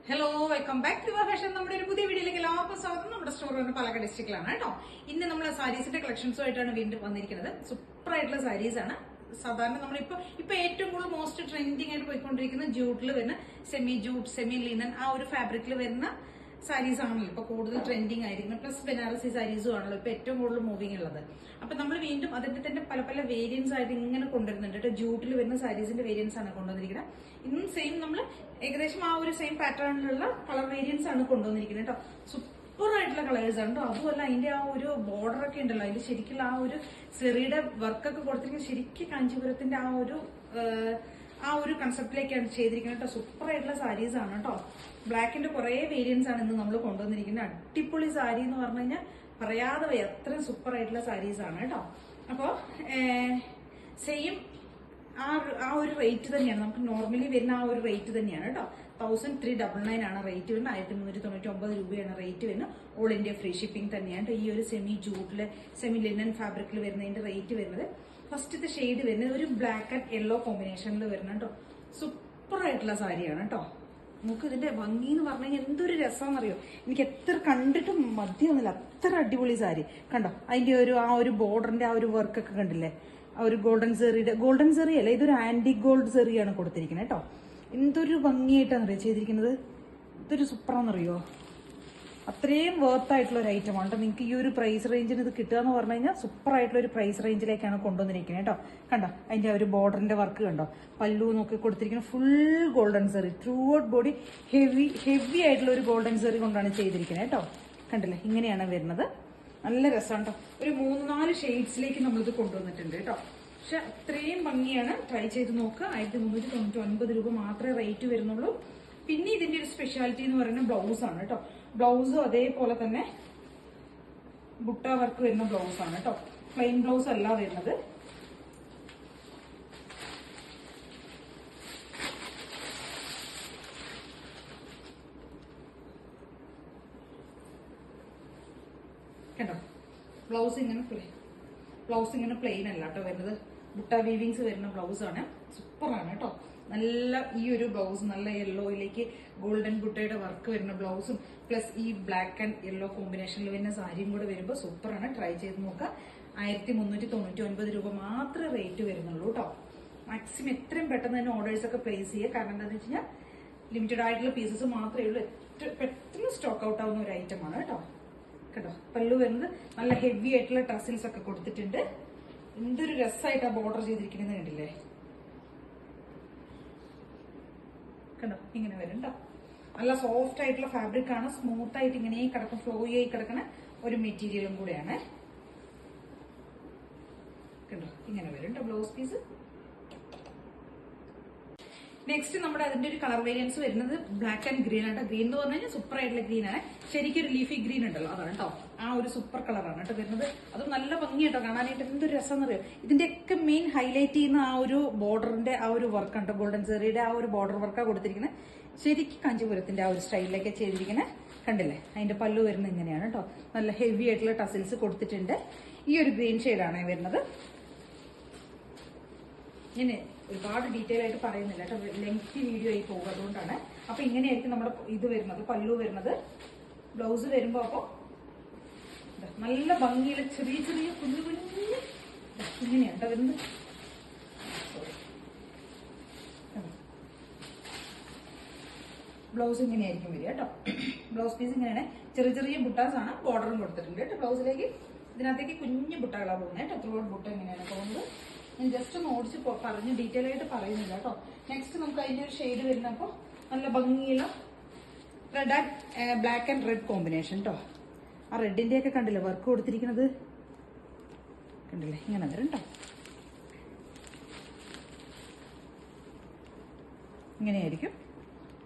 Hello, welcome back to fashion. നമ്മുടെ ഒരു പുതിയ വീഡിയോയിലേക്ക് എല്ലാവർക്കും സ്വാഗതം. നമ്മുടെ സ്റ്റോർ വരുന്നത് പാലക്കാട് ഡിസ്ട്രിക്റ്റിലാണ് കേട്ടോ. ഇന്ന് നമ്മൾ സാരീസിന്റെ കളക്ഷൻസുമായിട്ടാണ് വീണ്ടും വന്നിരിക്കുന്നത്. സൂപ്പർ ആയിട്ടുള്ള സാരീസ് ആണ്. സാധാരണ നമ്മളിപ്പോ ഏറ്റവും കൂടുതൽ മോസ്റ്റ് ട്രെൻഡിങ് ആയിട്ട് പോയിക്കൊണ്ടിരിക്കുന്ന ജൂട്ടിൽ വരുന്ന സെമി ജൂട്ട്, സെമി ലിനൻ ആ ഒരു ഫാബ്രിക്കിൽ വരുന്ന സാരീസ് ആണല്ലോ ഇപ്പൊ കൂടുതൽ ട്രെൻഡിങ് ആയിരിക്കുന്നത്. പ്ലസ് ബനാറസി സാരീസും ആണല്ലോ ഇപ്പൊ ഏറ്റവും കൂടുതൽ മൂവിങ് ഉള്ളത്. അപ്പൊ നമ്മൾ വീണ്ടും അതിന്റെ തന്നെ പല പല വേരിയൻസ് ആയിട്ട് ഇങ്ങനെ കൊണ്ടുവരുന്നുണ്ട് കേട്ടോ. ജൂട്ടിൽ വരുന്ന സാരീസിന്റെ വേരിയൻസ് ആണ് കൊണ്ടുവന്നിരിക്കുന്നത്. ഇന്നും സെയിം നമ്മൾ ഏകദേശം ആ ഒരു സെയിം പാറ്റേണിലുള്ള കളർ വേരിയൻസ് ആണ് കൊണ്ടുവന്നിരിക്കുന്നത് കേട്ടോ. സൂപ്പർ ആയിട്ടുള്ള കളേഴ്സ് ആണ് കേട്ടോ. അതുമല്ല അതിന്റെ ആ ഒരു ബോർഡർ ഒക്കെ ഉണ്ടല്ലോ, അതിൽ ശരിക്കും ആ ഒരു സെറിയുടെ വർക്കൊക്കെ കൊടുത്തിരിക്കുന്നത് ശരിക്കും കാഞ്ചീപുരത്തിന്റെ ആ ഒരു കൺസെപ്റ്റിലേക്കാണ് ചെയ്തിരിക്കുന്നത് കേട്ടോ. സൂപ്പർ ആയിട്ടുള്ള സാരീസ് ആണ് കേട്ടോ. ബ്ലാക്കിന്റെ കുറെ വേരിയൻസ് ആണ് ഇന്ന് നമ്മൾ കൊണ്ടുവന്നിരിക്കുന്നത്. അടിപൊളി സാരി എന്ന് പറഞ്ഞു കഴിഞ്ഞാൽ പറയാതെ വയ്യ, അത്രയും സൂപ്പർ ആയിട്ടുള്ള സാരീസ് ആണ് കേട്ടോ. അപ്പോ സെയിം ആ ഒരു റേറ്റ് തന്നെയാണ് നമുക്ക് നോർമലി വരുന്ന ആ ഒരു റേറ്റ് തന്നെയാണ് കേട്ടോ. 1399 ആണ് റേറ്റ് വരുന്നത്. 1399 രൂപയാണ് റേറ്റ് വരുന്നത്. ഓൾ ഇന്ത്യ ഫ്രീ ഷിപ്പിംഗ് തന്നെയാണ്. ഈ ഒരു സെമി ജൂട്ടില് സെമി ലിനൻ ഫാബ്രിക്കിൽ വരുന്നതിന്റെ റേറ്റ് വരുന്നത് ഫസ്റ്റത്തെ ഷെയ്ഡ് വരുന്നത് ഒരു ബ്ലാക്ക് ആൻഡ് യെല്ലോ കോമ്പിനേഷനിൽ വരുന്ന കേട്ടോ. സൂപ്പർ ആയിട്ടുള്ള സാരിയാണ് കേട്ടോ. നമുക്ക് ഇതിന്റെ ഭംഗി എന്ന് പറഞ്ഞു കഴിഞ്ഞാൽ എന്തൊരു രസമാണെന്നറിയോ. എനിക്ക് എത്ര കണ്ടിട്ടും മതിയൊന്നുമില്ല, അത്ര അടിപൊളി സാരി കണ്ടോ. അതിന്റെ ആ ഒരു ബോർഡറിന്റെ ആ ഒരു വർക്കൊക്കെ കണ്ടില്ലേ, ആ ഒരു ഗോൾഡൻ സെറി അല്ല, ഇതൊരു ആന്റിക് ഗോൾഡ് സെറിയാണ് കൊടുത്തിരിക്കുന്നത് കേട്ടോ. എന്തൊരു ഭംഗിയായിട്ടാണെന്നറിയോ ചെയ്തിരിക്കുന്നത്. ഇതൊരു സൂപ്പറാണെന്നറിയോ. അത്രയും വർത്ത് ആയിട്ടുള്ള ഒരു ഐറ്റം ആണ്. നിങ്ങൾക്ക് ഈ ഒരു പ്രൈസ് റേഞ്ചിന് ഇത് കിട്ടുക എന്ന് പറഞ്ഞു കഴിഞ്ഞാൽ സൂപ്പർ ആയിട്ടുള്ള ഒരു പ്രൈസ് റേഞ്ചിലേക്കാണ് കൊണ്ടുവന്നിരിക്കുന്നത് കേട്ടോ. കണ്ടോ അതിന്റെ ഒരു ബോർഡറിന്റെ വർക്ക് കണ്ടോ. പല്ലു നോക്കി കൊടുത്തിരിക്കുന്നത് full golden zari, throughout body heavy ആയിട്ടുള്ള ഒരു ഗോൾഡൻ സെറി കൊണ്ടാണ് ചെയ്തിരിക്കുന്നത് കേട്ടോ. കണ്ടില്ലേ, ഇങ്ങനെയാണ് വരുന്നത്. നല്ല രസമാണ് കേട്ടോ. ഒരു 3-4 ഷെയ്ഡ്സിലേക്ക് നമ്മളിത് കൊണ്ടുവന്നിട്ടുണ്ട് കേട്ടോ. പക്ഷെ അത്രയും ഭംഗിയാണ്. ട്രൈ ചെയ്ത് നോക്കുക. 1399 രൂപ മാത്രമേ റേറ്റ് വരുന്നുള്ളൂ. പിന്നെ ഇതിന്റെ ഒരു സ്പെഷ്യാലിറ്റി എന്ന് പറയുന്നത് ബ്ലൗസ് ആണ് കേട്ടോ. ബ്ലൗസും അതേപോലെ തന്നെ ബുട്ട വർക്ക് വരുന്ന ബ്ലൗസ് ആണ് കേട്ടോ. പ്ലെയിൻ ബ്ലൗസ് അല്ല വരുന്നത്. കേട്ടോ, ബ്ലൗസ് ഇങ്ങനെ പ്ലെയിൻ അല്ല കേട്ടോ വരുന്നത്. ബുട്ട വീവിങ്സ് വരുന്ന ബ്ലൗസ് ആണ്. സൂപ്പറാണ് കേട്ടോ. നല്ല ഈ ഒരു ബ്ലൗസ് നല്ല യെല്ലോയിലേക്ക് ഗോൾഡൻ ബുട്ടയുടെ വർക്ക് വരുന്ന ബ്ലൗസും പ്ലസ് ഈ ബ്ലാക്ക് ആൻഡ് യെല്ലോ കോമ്പിനേഷനിൽ വരുന്ന സാരിയും കൂടെ വരുമ്പോൾ സൂപ്പറാണ്. ട്രൈ ചെയ്ത് നോക്കുക. 1399 രൂപ മാത്രമേ റേറ്റ് വരുന്നുള്ളൂ കേട്ടോ. മാക്സിമം എത്രയും പെട്ടെന്ന് തന്നെ ഓർഡേഴ്സ് ഒക്കെ പ്ലേസ് ചെയ്യുക. കാരണം എന്താണെന്ന് വെച്ച് കഴിഞ്ഞാൽ ലിമിറ്റഡ് ആയിട്ടുള്ള പീസസ് മാത്രമേ ഉള്ളൂ. പെട്ടെന്ന് സ്റ്റോക്ക് ഔട്ട് ആവുന്ന ഒരു ഐറ്റമാണ് കേട്ടോ. കേട്ടോ, പല്ലു വരുന്നത് നല്ല ഹെവി ആയിട്ടുള്ള ടസിൽസ് ഒക്കെ കൊടുത്തിട്ടുണ്ട്. എന്തൊരു രസമായിട്ട് ആ ബോർഡർ ചെയ്തിരിക്കുന്നത് കണ്ടില്ലേ. കണ്ടോ, ഇങ്ങനെ വരും കേട്ടോ. നല്ല സോഫ്റ്റ് ആയിട്ടുള്ള ഫാബ്രിക് ആണ്. സ്മൂത്ത് ആയിട്ട് ഇങ്ങനെ കിടക്കും, ഫ്ലോയി ആയി കിടക്കുന്ന ഒരു മെറ്റീരിയലും കൂടെയാണ്. കണ്ടോ, ഇങ്ങനെ വരും കേട്ടോ ബ്ലൗസ് പീസ്. നെക്സ്റ്റ് നമ്മുടെ അതിന്റെ ഒരു കളർ വേരിയൻസ് വരുന്നത് ബ്ലാക്ക് ആൻഡ് ഗ്രീൻ ആണ്. ഗ്രീൻ എന്ന് പറഞ്ഞു കഴിഞ്ഞാൽ സൂപ്പർ ആയിട്ടുള്ള ഗ്രീൻ ആണ്. ശരിക്കും ഒരു ലീഫി ഗ്രീൻ ഉണ്ടല്ലോ, അതാണ് കേട്ടോ. ആ ഒരു സൂപ്പർ കളറാണ് കേട്ടോ വരുന്നത്. അതും നല്ല ഭംഗി കേട്ടോ കാണാനായിട്ട്. എന്തൊരു രസം എന്നറിയോ. ഇതിന്റെയൊക്കെ മെയിൻ ഹൈലൈറ്റ് ചെയ്യുന്ന ആ ഒരു ബോർഡറിന്റെ ആ ഒരു വർക്ക് ഉണ്ട്. ഗോൾഡൻ സെറിയുടെ ആ ഒരു ബോർഡർ വർക്കാണ് കൊടുത്തിരിക്കുന്നത്. ശരിക്കും കാഞ്ചീപുരത്തിന്റെ ആ ഒരു സ്റ്റൈലിലേക്ക് ചെയ്തിരിക്കുന്നത് കണ്ടില്ലേ. അതിന്റെ പല്ലു വരുന്നത് ഇങ്ങനെയാണ് കേട്ടോ. നല്ല ഹെവി ആയിട്ടുള്ള ടസിൽസ് കൊടുത്തിട്ടുണ്ട്. ഈ ഒരു ഗ്രീൻ ഷെയ്ഡാണ് വരുന്നത്. ഞാൻ ഒരുപാട് ഡീറ്റെയിൽ ആയിട്ട് പറയുന്നില്ല കേട്ടോ, ലെങ്തി വീഡിയോ ആയി പോകും, അതുകൊണ്ടാണ്. അപ്പൊ ഇങ്ങനെയായിരിക്കും നമ്മുടെ ഇത് വരുന്നത്, പല്ലു വരുന്നത്. ബ്ലൗസ് വരുമ്പോ അപ്പൊ നല്ല ഭംഗിയുള്ള ചെറിയ ചെറിയ കുഞ്ഞു ഇങ്ങനെയാണ് കേട്ടോ വരുന്നത്. ബ്ലൗസ് ഇങ്ങനെയായിരിക്കും വരിക കേട്ടോ. ബ്ലൗസ് പീസ് ഇങ്ങനെയാണ്. ചെറിയ ചെറിയ ബുട്ടാസ് ആണ്. ബോർഡറും കൊടുത്തിട്ടുണ്ട് കേട്ടോ ബ്ലൗസിലേക്ക്. ഇതിനകത്തേക്ക് കുഞ്ഞു ബുട്ടകളാണ് പോകുന്നത് കേട്ടോ. ത്രൂ ഔട്ട് ബുട്ട ഇങ്ങനെയാണ് പോകുന്നത്. ഞാൻ ജസ്റ്റ് ഒന്ന് ഓടിച്ച് പറഞ്ഞ് ഡീറ്റെയിൽ ആയിട്ട് പറയുന്നില്ല കേട്ടോ. നെക്സ്റ്റ് നമുക്ക് അതിന്റെ ഒരു ഷെയ്ഡ് വരുന്നപ്പോൾ നല്ല ഭംഗിയുള്ള red and black and red combination കേട്ടോ. ആ റെഡിന്റെ ഒക്കെ കണ്ടില്ലേ വർക്ക് കൊടുത്തിരിക്കുന്നത് കണ്ടില്ലേ. ഇങ്ങനെ വരും കേട്ടോ. ഇങ്ങനെയായിരിക്കും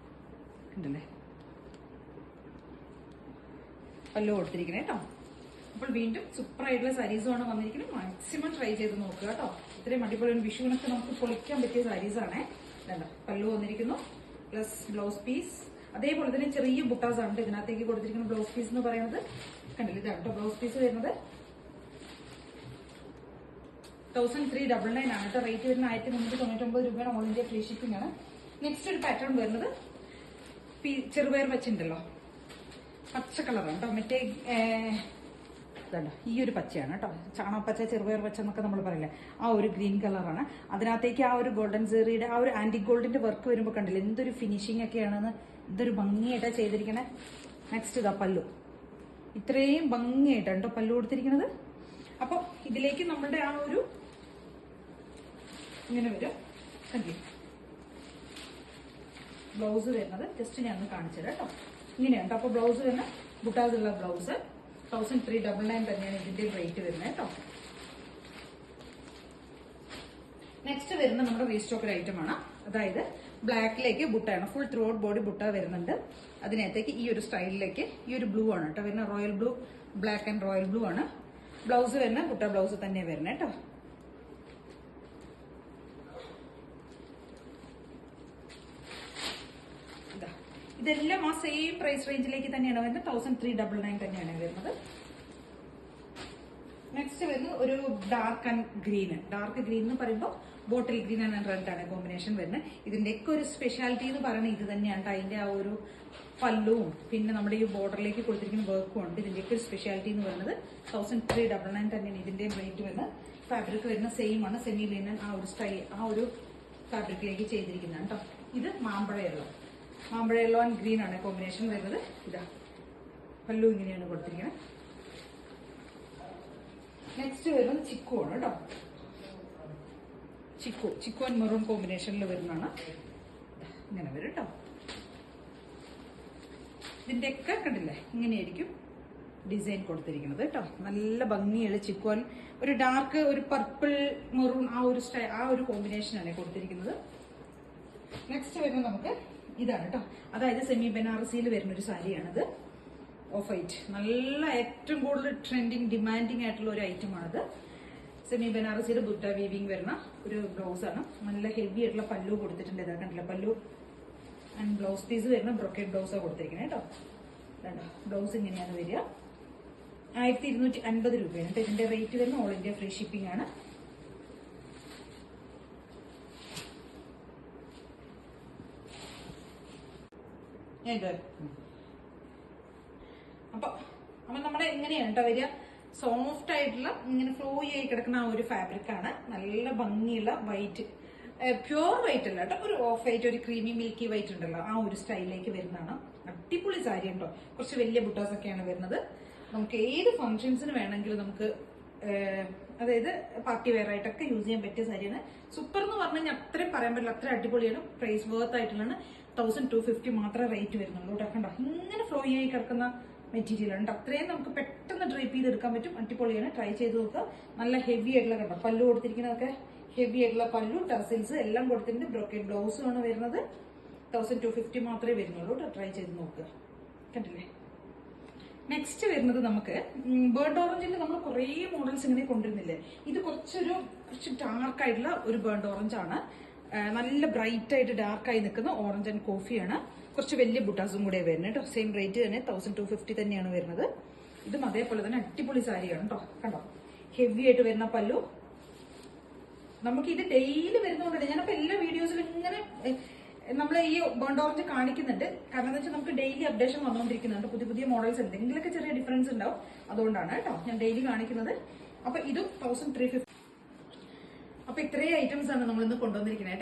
കണ്ടില്ലേ പല്ലു കൊടുത്തിരിക്കണേ കേട്ടോ. അപ്പോൾ വീണ്ടും സൂപ്പർ ആയിട്ടുള്ള സാരീസുമാണ് വന്നിരിക്കുന്നത്. മാക്സിമം ട്രൈ ചെയ്ത് നോക്കുക കേട്ടോ. ഇത്രയും അടിപൊളി വിഷുവിനൊക്കെ നമുക്ക് പൊളിക്കാൻ പറ്റിയ സാരീസാണ്. പല്ലു വന്നിരിക്കുന്നു പ്ലസ് ബ്ലൗസ് പീസ്. അതേപോലെ തന്നെ ചെറിയ ബുട്ടാസ് ആണ് ഇതിനകത്തേക്ക് കൊടുത്തിരിക്കുന്ന ബ്ലൗസ് പീസ് എന്ന് പറയുന്നത്. കണ്ടില്ല, ഇതാണ് കേട്ടോ ബ്ലൗസ് പീസ് വരുന്നത്. 1399 ആണ് കേട്ടോ റേറ്റ് വരുന്നത്. 1399 രൂപയാണ്. ഓൾ ഇന്ത്യ ഫ്രീ ഷിപ്പിംഗ് ആണ്. നെക്സ്റ്റ് ഒരു പാറ്റേൺ വരുന്നത് ചെറുപയർ വെച്ചുണ്ടല്ലോ, പച്ച കളറാണ് കേട്ടോ. മറ്റേ ഇതുണ്ട്, ഈ ഒരു പച്ചയാണ് കേട്ടോ, ചാണകപ്പച്ച, ചെറുപയർ പച്ച എന്നൊക്കെ നമ്മൾ പറയില്ലേ, ആ ഒരു ഗ്രീൻ കളറാണ്. അതിനകത്തേക്ക് ആ ഒരു ഗോൾഡൻ സെറിയുടെ ആ ഒരു ആന്റി ഗോൾഡിന്റെ വർക്ക് വരുമ്പോൾ കണ്ടില്ല എന്തൊരു ഫിനിഷിംഗ് ഒക്കെയാണെന്ന്, എന്തൊരു ഭംഗിയായിട്ടാണ് ചെയ്തിരിക്കണേ. നെക്സ്റ്റ് ഇതാ പല്ലു, ഇത്രയും ഭംഗിയായിട്ടാണ് കേട്ടോ പല്ലു കൊടുത്തിരിക്കുന്നത്. അപ്പൊ ഇതിലേക്ക് നമ്മളുടെ ആ ഒരു ഇങ്ങനെ വരും. കണ്ടില്ലേ ബ്ലൗസ് വരുന്നത്, ജസ്റ്റ് ഞാൻ ഒന്ന് കാണിച്ചത് കേട്ടോ, ഇങ്ങനെയാണ്. അപ്പൊ ബ്ലൗസ് വരുന്ന ബുട്ടാസുള്ള ബ്ലൗസ് 1399 തന്നെയാണ് ഇതിന്റെ റേറ്റ് വരുന്നത് കേട്ടോ. നെക്സ്റ്റ് വരുന്ന നമ്മുടെ റീസ്റ്റോക്കഡ് ഐറ്റം ആണ്. അതായത് ബ്ലാക്കിലേക്ക് ബുട്ടയാണ്, full throughout body butta വരുന്നുണ്ട്. അതിനകത്തേക്ക് ഈ ഒരു സ്റ്റൈലിലേക്ക് ഈ ഒരു ബ്ലൂ ആണ് കേട്ടോ വരുന്ന, royal blue, black and royal blue ആണ്. ബ്ലൗസ് വരുന്ന ബുട്ട ബ്ലൗസ് തന്നെ വരുന്നത് കേട്ടോ. ഇതെല്ലാം ആ സെയിം പ്രൈസ് റേഞ്ചിലേക്ക് തന്നെയാണ് വരുന്നത്, 1399 തന്നെയാണ് വരുന്നത്. നെക്സ്റ്റ് വരുന്നത് ഒരു dark and green. Dark green എന്ന് പറയുമ്പോൾ ബോട്ടിൽ ഗ്രീൻ ആൻഡ് റെഡ് ആണ് കോമ്പിനേഷൻ വരുന്നത്. ഇതിന്റെയൊക്കെ ഒരു സ്പെഷ്യാലിറ്റി എന്ന് പറയുന്നത് ഇത് തന്നെയാണ്. അതിന്റെ ആ ഒരു പല്ലുവും പിന്നെ നമ്മുടെ ഈ ബോർഡറിലേക്ക് കൊടുത്തിരിക്കുന്ന വർക്കും ഉണ്ട്. ഇതിന്റെയൊക്കെ ഒരു സ്പെഷ്യാലിറ്റി എന്ന് പറയുന്നത് 1399 തന്നെയാണ് ഇതിന്റെ റേറ്റ് വരുന്നത്. ഫാബ്രിക് വരുന്ന സെയിം ആണ്, സെമി ലിനൻ ആ ഒരു ആ ഒരു ഫാബ്രിക്കിലേക്ക് ചെയ്തിരിക്കുന്നതാണ് കേട്ടോ. ഇത് മാമ്പഴ യെല്ലോ ആൻഡ് ഗ്രീൻ ആണ് കോമ്പിനേഷൻ വരുന്നത്. ഇതാ പല്ലു ഇങ്ങനെയാണ് കൊടുത്തിരിക്കുന്നത്. നെക്സ്റ്റ് വരുന്നത് ചിക്കു ആണ് കേട്ടോ. ചിക്കു ആൻഡ് മെറൂൺ കോമ്പിനേഷനിൽ വരുന്നതാണ്. ഇങ്ങനെ വരും കേട്ടോ. ഇതിന്റെയൊക്കെ കണ്ടില്ലേ ഇങ്ങനെയായിരിക്കും ഡിസൈൻ കൊടുത്തിരിക്കുന്നത് കേട്ടോ. നല്ല ഭംഗിയുള്ള ചിക്കു ആൻഡ് ഒരു ഡാർക്ക് ഒരു പർപ്പിൾ മെറൂൺ ആ ഒരു കോമ്പിനേഷനാണ് കൊടുത്തിരിക്കുന്നത്. നെക്സ്റ്റ് വരുന്നത് നമുക്ക് ഇതാണ് കേട്ടോ. അതായത് സെമി ബനാറസിയിൽ വരുന്ന ഒരു സാരിയാണിത്. ഓഫ് വൈറ്റ്, നല്ല ഏറ്റവും കൂടുതൽ ട്രെൻഡിങ് ഡിമാൻഡിങ് ആയിട്ടുള്ള ഒരു ഐറ്റം ആണിത്. സെമി ബനാറസിയുടെ ബുട്ട വീവിങ് വരുന്ന ഒരു ബ്ലൗസ് ആണ്. നല്ല ഹെവി ആയിട്ടുള്ള പല്ലു കൊടുത്തിട്ടുണ്ട്. ഇതാ കണ്ടില്ല പല്ലു ആൻഡ് ബ്ലൗസ് പീസ് വരുന്ന ബ്രൊക്കേഡ് ബ്ലൗസാണ് കൊടുത്തിരിക്കുന്നത് കേട്ടോ. വേണ്ട ബ്ലൗസ് ഇങ്ങനെയാണ് വരിക. 1250 രൂപയാണ് കേട്ടോ ഇതിന്റെ റേറ്റ് വരുന്ന. ഓൾ ഇന്ത്യ ഫ്രീ ഷിപ്പിംഗ് ആണ്. അപ്പൊ നമ്മുടെ എങ്ങനെയാണ് കേട്ടോ വരിക, സോഫ്റ്റ് ആയിട്ടുള്ള ഇങ്ങനെ ഫ്ലോ ആയി കിടക്കുന്ന ആ ഒരു ഫാബ്രിക് ആണ്. നല്ല ഭംഗിയുള്ള വൈറ്റ്, പ്യുവർ വൈറ്റ് അല്ല കേട്ടോ, ഒരു ഓഫ് വൈറ്റ്, ഒരു ക്രീമി മിൽക്കി വൈറ്റ് ഉണ്ടല്ലോ ആ ഒരു സ്റ്റൈലിലേക്ക് വരുന്നതാണ്. അടിപൊളി സാരി ഉണ്ടോ. കുറച്ച് വലിയ ബുട്ടാസ് ഒക്കെയാണ് വരുന്നത്. നമുക്ക് ഏത് ഫംഗ്ഷൻസിന് വേണമെങ്കിലും നമുക്ക് അതായത് പാർട്ടി വെയർ ആയിട്ടൊക്കെ യൂസ് ചെയ്യാൻ പറ്റിയ സാരിയാണ്. സൂപ്പർ എന്ന് പറഞ്ഞു കഴിഞ്ഞാൽ അത്രയും പറയാൻ പറ്റില്ല, അത്ര അടിപൊളിയാണ്. പ്രൈസ് വർത്ത് ആയിട്ടുള്ളതാണ്. 1250 മാത്രമേ റേറ്റ് വരുന്നുള്ളൂ കേട്ടോ. കണ്ടോ ഇങ്ങനെ ഫ്ലോ ആയി കിടക്കുന്ന മെറ്റീരിയൽ ഉണ്ട്. അത്രയും നമുക്ക് പെട്ടെന്ന് ഡ്രൈപ്പ് ചെയ്തെടുക്കാൻ പറ്റും. അടിപൊളിയാണ്, ട്രൈ ചെയ്ത് നോക്കുക. നല്ല ഹെവി ആയിട്ടുള്ള കണ്ടോ പല്ലു കൊടുത്തിരിക്കുന്നതൊക്കെ ഹെവി ആയിട്ടുള്ള പല്ലു, ടർസിൽസ് എല്ലാം കൊടുത്തിട്ടുണ്ട്. ബ്രോക്കേഡ് ബ്ലൗസും ആണ് വരുന്നത്. 1250 മാത്രമേ വരുന്നുള്ളൂ കേട്ടോ. ട്രൈ ചെയ്ത് നോക്കുക. കണ്ടില്ലേ. നെക്സ്റ്റ് വരുന്നത് നമുക്ക് ബേർഡ് ഓറഞ്ചിന്റെ നമ്മൾ കുറേ മോഡൽസ് ഇങ്ങനെ കൊണ്ടുവരുന്നില്ലേ. ഇത് കുറച്ച് ഡാർക്ക് ആയിട്ടുള്ള ഒരു ബേർഡ് ഓറഞ്ച് ആണ്. നല്ല ബ്രൈറ്റ് ആയിട്ട് ഡാർക്കായി നിൽക്കുന്ന ഓറഞ്ച് ആൻഡ് കോഫിയാണ്. കുറച്ച് വലിയ ബുട്ടാസും കൂടെ വരുന്നത് കേട്ടോ. സെയിം റേറ്റ് തന്നെ 1250 തന്നെയാണ് വരുന്നത്. ഇതും അതേപോലെ തന്നെ അടിപൊളി സാരിയാണ് കേട്ടോ. കണ്ടോ ഹെവി ആയിട്ട് വരുന്ന പല്ലു. നമുക്ക് ഇത് ഡെയിലി വരുന്നതുകൊണ്ട് ഞാനപ്പോ എല്ലാ വീഡിയോസിലും ഇങ്ങനെ നമ്മൾ ഈ ബേർഡ് ഓറഞ്ച് കാണിക്കുന്നുണ്ട്. കാരണം എന്താ വെച്ചാൽ നമുക്ക് ഡെയിലി അപ്ഡേഷൻ വന്നുകൊണ്ടിരിക്കുന്നുണ്ട്. പുതിയ മോഡൽസ് എന്തെങ്കിലുമൊക്കെ ചെറിയ ഡിഫറൻസ് ഉണ്ടാവും. അതുകൊണ്ടാണ് കേട്ടോ ഞാൻ ഡെയിലി കാണിക്കുന്നത്. അപ്പൊ ഇതും 1350. അപ്പൊ ഇത്രയും ഐറ്റംസ് ആണ് നമ്മൾ ഇന്ന് കൊണ്ടുവന്നിരിക്കുന്നത്.